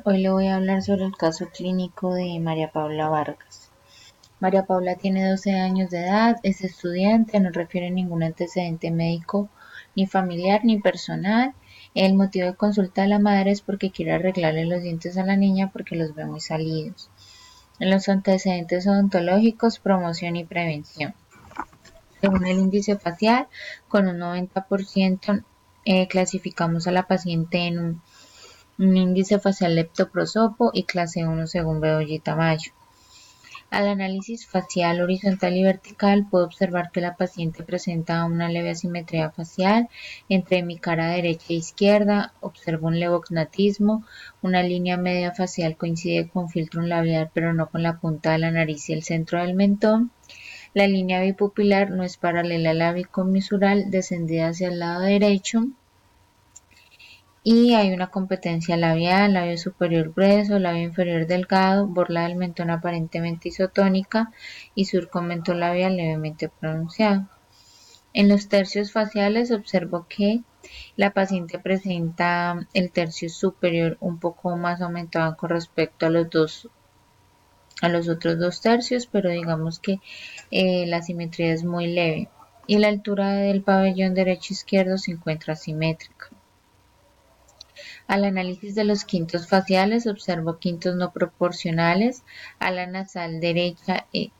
Hoy le voy a hablar sobre el caso clínico de María Paula Vargas. María Paula tiene 12 años de edad, es estudiante, no refiere ningún antecedente médico ni familiar ni personal. El motivo de consulta de la madre es porque quiere arreglarle los dientes a la niña porque los ve muy salidos. En los antecedentes odontológicos, promoción y prevención. Según el índice facial, con un 90% clasificamos a la paciente en un índice facial leptoprosopo y clase 1 según Bedoya Mayo. Al análisis facial horizontal y vertical puedo observar que la paciente presenta una leve asimetría facial entre mi cara derecha e izquierda, observo un levognatismo, una línea media facial coincide con filtrum labial pero no con la punta de la nariz y el centro del mentón. La línea bipupilar no es paralela al labio comisural, descendida hacia el lado derecho. Y hay una competencia labial, labio superior grueso, labio inferior delgado, borla del mentón aparentemente isotónica y surco mentolabial levemente pronunciado. En los tercios faciales observo que la paciente presenta el tercio superior un poco más aumentado con respecto a los otros dos tercios, pero digamos que la simetría es muy leve y la altura del pabellón derecho-izquierdo se encuentra simétrica. Al análisis de los quintos faciales observo quintos no proporcionales, ala nasal derecha e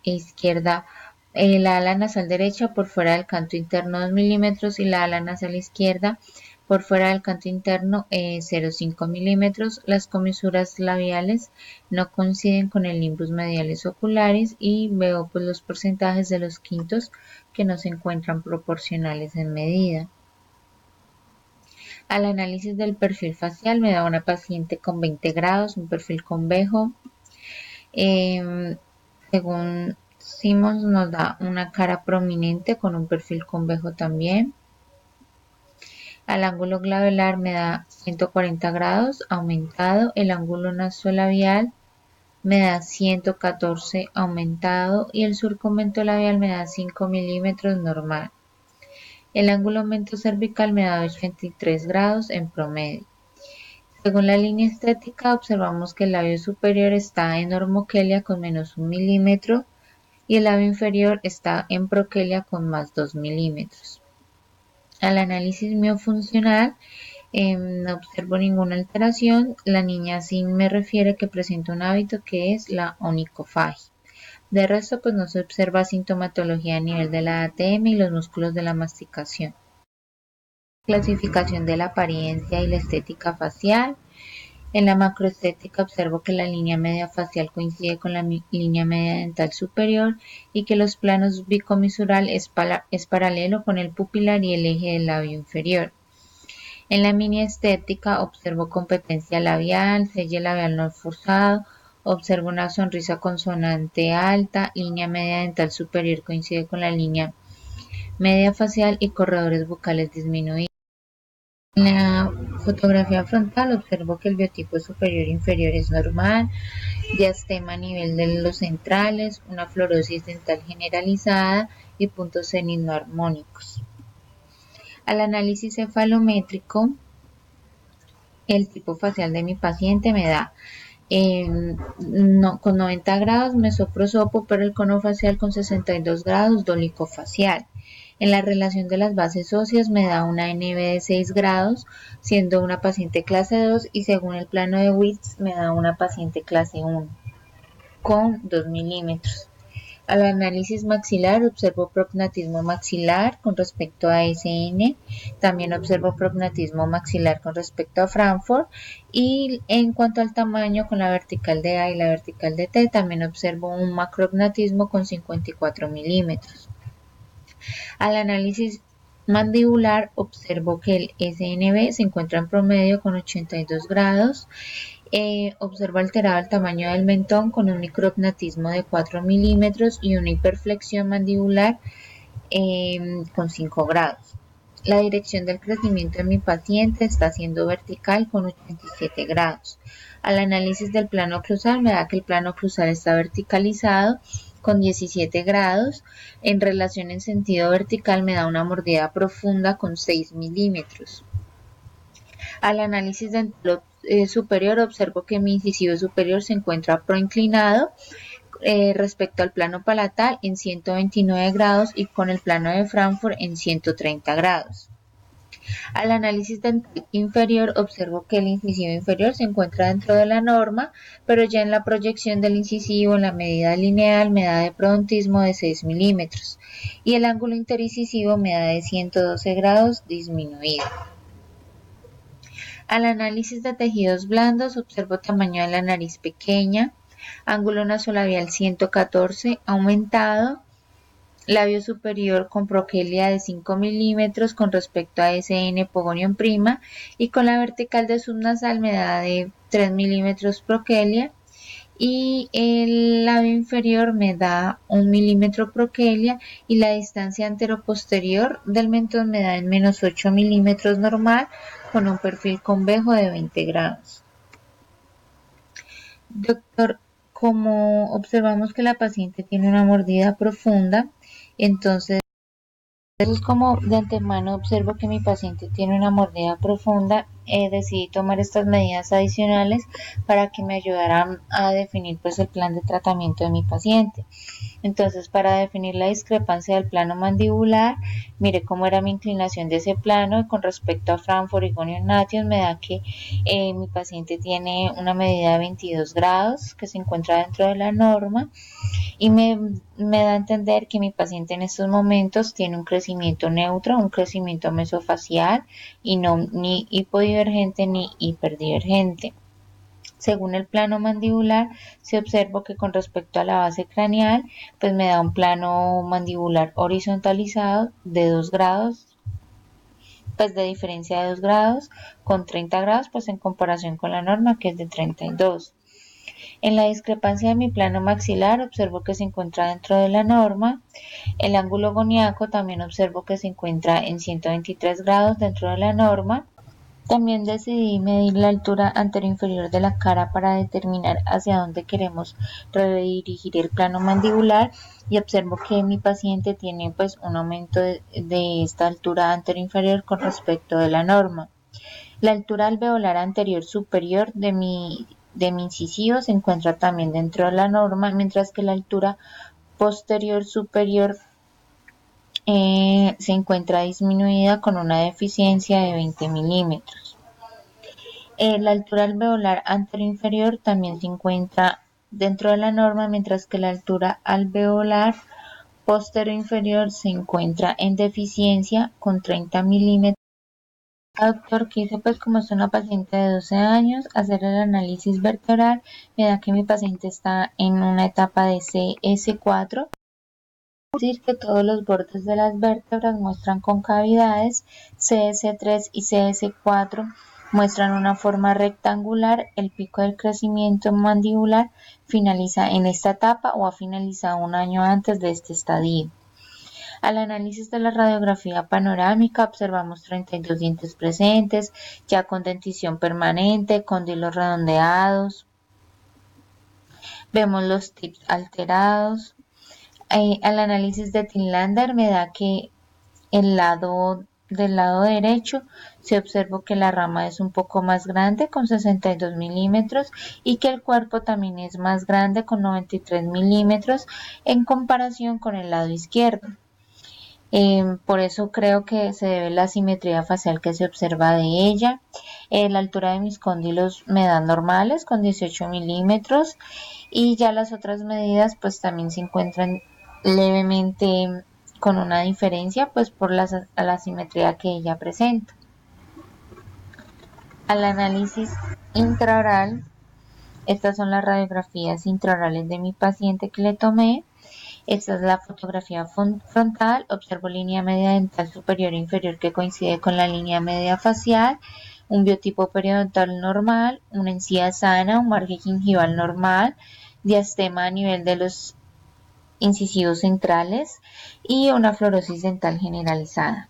izquierda, la ala nasal derecha por fuera del canto interno 2 milímetros y la ala nasal izquierda por fuera del canto interno 0,5 milímetros. Las comisuras labiales no coinciden con el nimbus mediales oculares y veo pues los porcentajes de los quintos que no se encuentran proporcionales en medida. Al análisis del perfil facial me da una paciente con 20 grados, un perfil convejo. Según Simmons nos da una cara prominente con un perfil convejo también. Al ángulo glabellar me da 140 grados aumentado. El ángulo nasolabial me da 114 aumentado y el surco mentolabial me da 5 milímetros normal. El ángulo mentocervical me da 83 grados en promedio. Según la línea estética, observamos que el labio superior está en hormoquelia con menos 1 milímetro y el labio inferior está en proquelia con más 2 milímetros. Al análisis miofuncional no observo ninguna alteración. La niña sí me refiere que presenta un hábito que es la onicofagia. De resto, pues no se observa sintomatología a nivel de la ATM y los músculos de la masticación. Clasificación de la apariencia y la estética facial. En la macroestética observo que la línea media facial coincide con la línea media dental superior y que los planos bicomisural es paralelo con el pupilar y el eje del labio inferior. En la mini estética observo competencia labial, selle labial no forzado, observo una sonrisa consonante alta, línea media dental superior coincide con la línea media facial y corredores bucales disminuidos. En la fotografía frontal observo que el biotipo superior e inferior es normal, diastema a nivel de los centrales, una fluorosis dental generalizada y puntos cenit no armónicos. Al análisis cefalométrico, el tipo facial de mi paciente me da con 90 grados mesoprosopo, pero el cono facial con 62 grados dólico facial. En la relación de las bases óseas me da una NB de 6 grados, siendo una paciente clase 2 y según el plano de Witts me da una paciente clase 1 con 2 milímetros. Al análisis maxilar observo prognatismo maxilar con respecto a SN, también observo prognatismo maxilar con respecto a Frankfurt y en cuanto al tamaño con la vertical de A y la vertical de T también observo un macrognatismo con 54 milímetros. Al análisis mandibular observo que el SNB se encuentra en promedio con 82 grados. Observo alterado el tamaño del mentón con un micrognatismo de 4 milímetros y una hiperflexión mandibular con 5 grados. La dirección del crecimiento de mi paciente está siendo vertical con 87 grados. Al análisis del plano oclusal me da que el plano oclusal está verticalizado con 17 grados. En relación en sentido vertical me da una mordida profunda con 6 milímetros. Al análisis dental superior observo que mi incisivo superior se encuentra proinclinado respecto al plano palatal en 129 grados y con el plano de Frankfurt en 130 grados. Al análisis dental inferior observo que el incisivo inferior se encuentra dentro de la norma, pero ya en la proyección del incisivo en la medida lineal me da de prodentismo de 6 milímetros y el ángulo interincisivo me da de 112 grados disminuido. Al análisis de tejidos blandos observo tamaño de la nariz pequeña, ángulo nasolabial 114 aumentado, labio superior con proquelia de 5 milímetros con respecto a SN Pogonium prima y con la vertical de subnasal me da de 3 milímetros proquelia y el labio inferior me da 1 milímetro proquelia y la distancia anteroposterior del mentón me da en menos 8 milímetros normal con un perfil convejo de 20 grados. Doctor, como observamos que la paciente tiene una mordida profunda, entonces como de antemano observo que mi paciente tiene una mordida profunda, decidí tomar estas medidas adicionales para que me ayudaran a definir pues el plan de tratamiento de mi paciente. Entonces, para definir la discrepancia del plano mandibular, mire cómo era mi inclinación de ese plano y con respecto a Frankfurt y Gonium Nation me da que mi paciente tiene una medida de 22 grados que se encuentra dentro de la norma y me da a entender que mi paciente en estos momentos tiene un crecimiento neutro, un crecimiento mesofacial y no ni hipodivergente ni hiperdivergente. Según el plano mandibular, se observa que con respecto a la base craneal, pues me da un plano mandibular horizontalizado de 2 grados, pues de diferencia de 2 grados, con 30 grados, pues en comparación con la norma que es de 32. En la discrepancia de mi plano maxilar observo que se encuentra dentro de la norma. El ángulo goniaco también observo que se encuentra en 123 grados dentro de la norma. También decidí medir la altura anteroinferior de la cara para determinar hacia dónde queremos redirigir el plano mandibular y observo que mi paciente tiene pues un aumento de esta altura anteroinferior con respecto de la norma. La altura alveolar anterior superior de mi incisivo se encuentra también dentro de la norma, mientras que la altura posterior superior se encuentra disminuida con una deficiencia de 20 milímetros. La altura alveolar anteroinferior también se encuentra dentro de la norma, mientras que la altura alveolar posterior se encuentra en deficiencia con 30 milímetros. Doctor, quise pues como es una paciente de 12 años, hacer el análisis vertebral, me da que mi paciente está en una etapa de CS4, es decir que todos los bordes de las vértebras muestran concavidades, CS3 y CS4 muestran una forma rectangular, el pico del crecimiento mandibular finaliza en esta etapa o ha finalizado un año antes de este estadio. Al análisis de la radiografía panorámica observamos 32 dientes presentes, ya con dentición permanente, cóndilos redondeados. Vemos los tips alterados. Al análisis de Tinlander me da que del lado derecho se observa que la rama es un poco más grande con 62 milímetros y que el cuerpo también es más grande con 93 milímetros en comparación con el lado izquierdo. Por eso creo que se debe la simetría facial que se observa de ella. La altura de mis cóndilos me dan normales con 18 milímetros y ya las otras medidas pues también se encuentran levemente con una diferencia pues por la simetría que ella presenta. Al análisis intraoral, estas son las radiografías intraorales de mi paciente que le tomé. Esta es la fotografía frontal, observo línea media dental superior e inferior que coincide con la línea media facial, un biotipo periodontal normal, una encía sana, un margen gingival normal, diastema a nivel de los incisivos centrales y una fluorosis dental generalizada.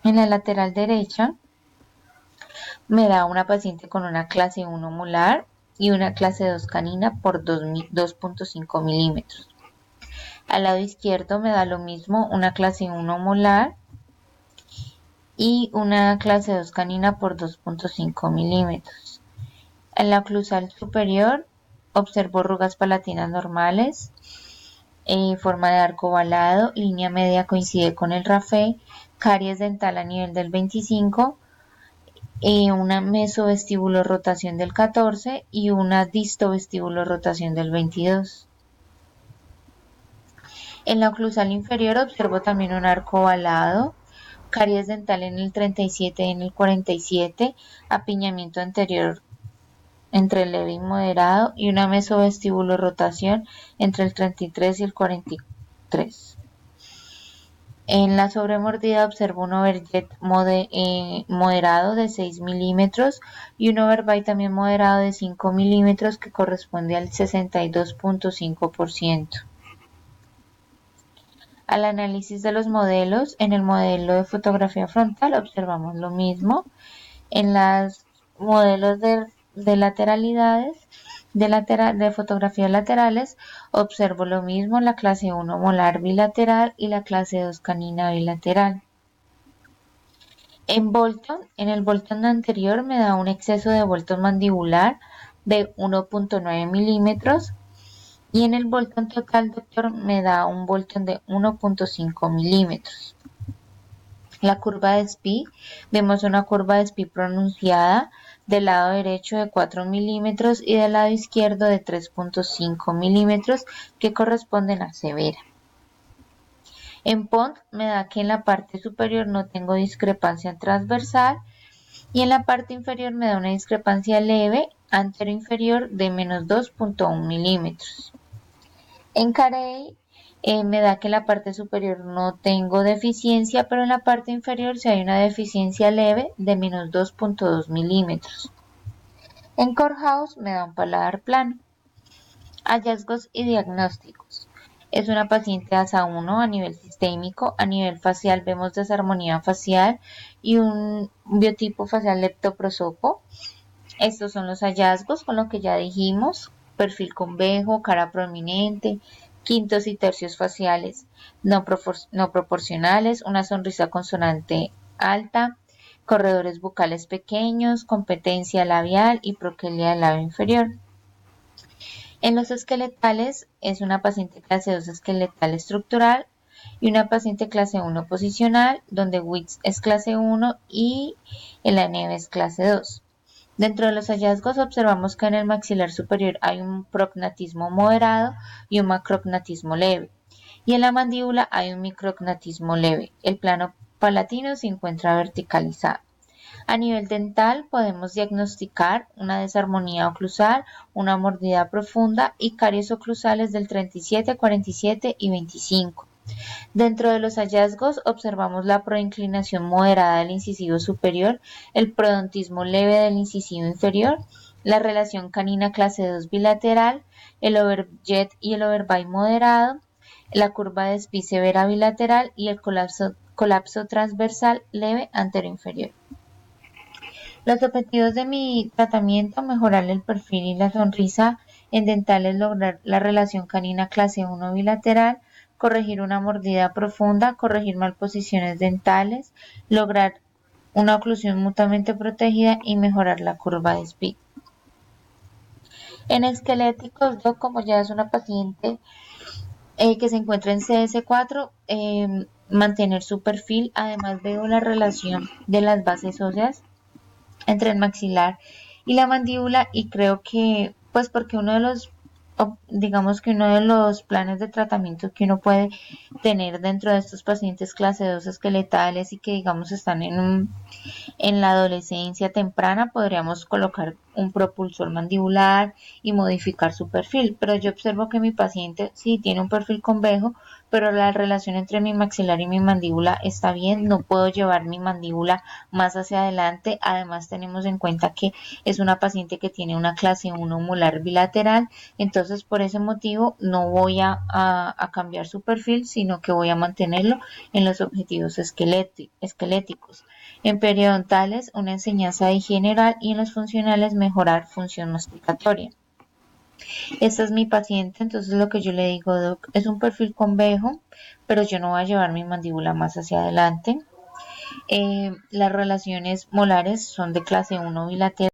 En la lateral derecha me da una paciente con una clase 1 molar y una clase 2 canina por 2.5 milímetros. Al lado izquierdo me da lo mismo, una clase 1 molar y una clase 2 canina por 2.5 milímetros. En la oclusal superior observo arrugas palatinas normales, forma de arco ovalado, línea media coincide con el rafé, caries dental a nivel del 25, una mesovestíbulo rotación del 14 y una distovestíbulo rotación del 22. En la oclusal inferior observo también un arco ovalado, caries dental en el 37 y en el 47, apiñamiento anterior entre leve y moderado y una mesovestíbulo rotación entre el 33 y el 43. En la sobremordida observo un overjet moderado de 6 milímetros y un overbite también moderado de 5 milímetros que corresponde al 62.5%. Al análisis de los modelos, en el modelo de fotografía frontal observamos lo mismo. En los modelos de lateralidades, de fotografías laterales, observo lo mismo, la clase 1 molar bilateral y la clase 2 canina bilateral. En el Bolton anterior me da un exceso de Bolton mandibular de 1.9 milímetros y en el Bolton total, doctor, me da un Bolton de 1.5 milímetros. La curva de SPI, vemos una curva de SPI pronunciada del lado derecho de 4 milímetros y del lado izquierdo de 3.5 milímetros que corresponden a severa. En PONT me da que en la parte superior no tengo discrepancia transversal y en la parte inferior me da una discrepancia leve antero-inferior de menos 2.1 milímetros. En Carey me da que en la parte superior no tengo deficiencia, pero en la parte inferior sí hay una deficiencia leve de menos 2.2 milímetros. En Courthouse me da un paladar plano. Hallazgos y diagnósticos. Es una paciente ASA1 a nivel sistémico. A nivel facial vemos desarmonía facial y un biotipo facial leptoprosopo. Estos son los hallazgos con lo que ya dijimos: perfil convejo, cara prominente, quintos y tercios faciales no proporcionales, una sonrisa consonante alta, corredores bucales pequeños, competencia labial y proquelia del labio inferior. En los esqueletales es una paciente clase 2 esqueletal estructural y una paciente clase 1 posicional, donde Witz es clase 1 y el ANEV es clase 2. Dentro de los hallazgos observamos que en el maxilar superior hay un procnatismo moderado y un macrocnatismo leve, y en la mandíbula hay un microcnatismo leve. El plano palatino se encuentra verticalizado. A nivel dental podemos diagnosticar una desarmonía oclusal, una mordida profunda y caries oclusales del 37, 47 y 25. Dentro de los hallazgos observamos la proinclinación moderada del incisivo superior, el prodontismo leve del incisivo inferior, la relación canina clase 2 bilateral, el overjet y el overbite moderado, la curva de SPI severa bilateral y el colapso transversal leve antero-inferior. Los objetivos de mi tratamiento: mejorarle el perfil y la sonrisa. En dentales, lograr la relación canina clase 1 bilateral, corregir una mordida profunda, corregir malposiciones dentales, lograr una oclusión mutuamente protegida y mejorar la curva de SPI. En esqueléticos, yo, como ya es una paciente que se encuentra en CS4, mantener su perfil. Además, veo la relación de las bases óseas entre el maxilar y la mandíbula, y creo que, pues, porque digamos que uno de los planes de tratamiento que uno puede tener dentro de estos pacientes clase 2 esqueletales y que, digamos, están en la adolescencia temprana, podríamos colocar un propulsor mandibular y modificar su perfil, pero yo observo que mi paciente sí tiene un perfil convejo, pero la relación entre mi maxilar y mi mandíbula está bien, no puedo llevar mi mandíbula más hacia adelante. Además, tenemos en cuenta que es una paciente que tiene una clase 1 molar bilateral, entonces por ese motivo no voy a cambiar su perfil, sino que voy a mantenerlo en los objetivos esqueléticos. En periodontales, una enseñanza de general, y en los funcionales, mejorar función masticatoria. Esta es mi paciente, entonces lo que yo le digo: doc, es un perfil convejo, pero yo no voy a llevar mi mandíbula más hacia adelante. Las relaciones molares son de clase 1 bilateral.